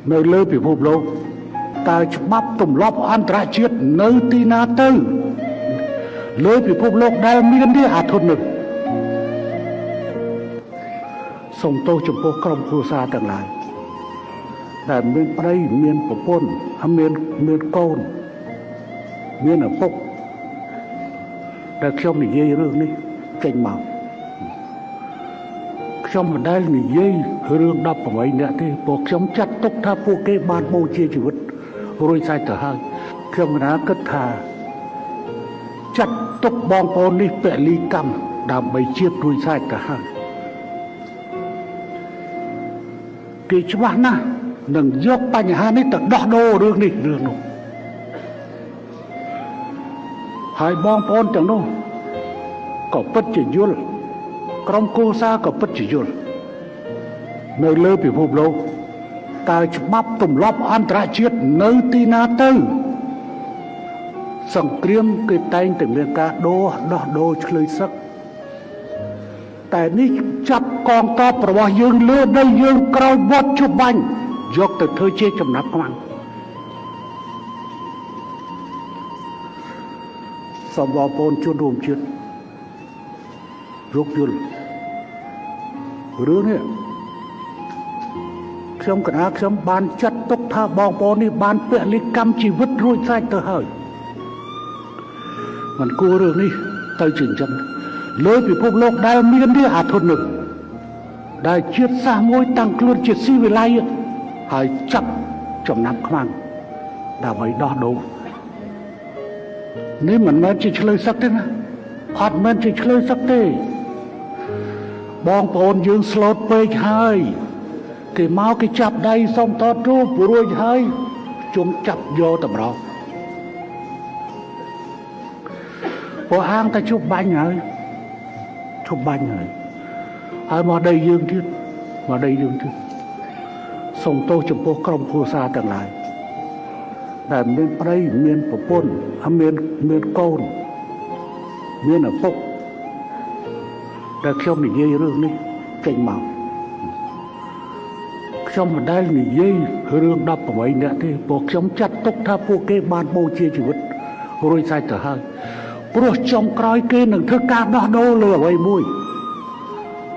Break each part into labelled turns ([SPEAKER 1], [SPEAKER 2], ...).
[SPEAKER 1] នៅលើពិភពលោកតើច្បាប់ទម្លាប់អន្តរជាតិនៅទីណាទៅលើពិភពលោកដែលមានទេអាធននឹងសូមទោសចំពោះក្រុមគ្រួសារទាំងឡាយដែលមានប្តីមានប្រពន្ធហើយមានកូនមានឪពុកដែលខ្ញុំនិយាយរឿងនេះចេញមកខ្ញុំមិនដែលនិយាយរឿង18នាក់ទេព្រោះខ្ញុំចាត់ទុកថាពួកគេបានបូជាជីវិតរួចស្រេចទៅហើយខ្ញុំណាគិតថាចាត់ទុកបងប្អូននេះពលីកម្មដើម្បីជាតិរួចស្រេចទៅហើយគេច្បាស់ណាស់នឹងយកបញ្ហានេះទៅដោះដូររឿងនេះរឿងនោះហើយបងប្អូនទាំងនោះក៏ពិតជាយល់ក្រុមគូសារក៏ពិតជាយល់នៅលើពិភពលោកតើច្បាប់ទម្លាប់អន្តរជាតិនៅទីណាទៅសង្គ្រាមគេតែងតែមានការដោះដូរឆ្លើយសឹកតែនេះចាប់កងទ័ពរបស់យើងលើដីយើងក្រោយវត្តជប់បាញ់យកទៅធ្វើជាចំណាប់ខ្មាំងសូមបងប្អូនជនរួមជាតិយោគយល់រឿងនេះខ្ញុំកណាខ្ញុំបានចាត់ទុកថាបងប្អូននេះបានពលិកម្មជីវិតរួចស្រេចទៅហើយមិនគួររឿងនេះទៅជាអញ្ចឹងលើពិភពលោកដែលមានទេអាធននឹងដែលជាតិសាសន៍មួយតាំងខ្លួនជាស៊ីវិល័យហើយចាប់ចំណាប់ខ្មាំងដើម្បីដោះដូរនេះមិនមែនជាឆ្លើយសឹកទេណាអត់មែនជាឆ្លើយសឹកទេបងប្អូនយើងស្លូតពេកហើយគេមកគេចាប់ដៃសុំតតរូបរួចហើយជុំចាប់យកតម្រោព្រោះអាងតែជប់បាញ់ហើយហើយមកដីយើងទៀតសូមទោសចំពោះក្រុមគ្រួសារទាំងឡាយដែលមានប្តីមានប្រពន្ធហើយមានកូនមានឪពុកដែលខ្ញុំនិយាយរឿងនេះចេញមកខ្ញុំមិនដែលនិយាយរឿង18នាក់ទេព្រោះខ្ញុំចាត់ទុកថាពួកគេបានបូជាជីវិតរួចស្រេចទៅហើយព្រោះចុងក្រោយគេនឹងធ្វើការដោះដូរលើអ្វីមួយ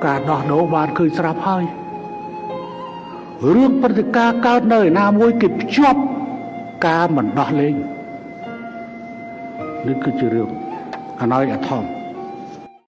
[SPEAKER 1] ការដោះដូរបានឃើញស្រាប់ហើយរឿងព្រឹត្តិការណ៍កើតនៅឯណាមួយគេភ្ជាប់ការមិនដោះលែងនេះគឺជារឿងអណោយអធម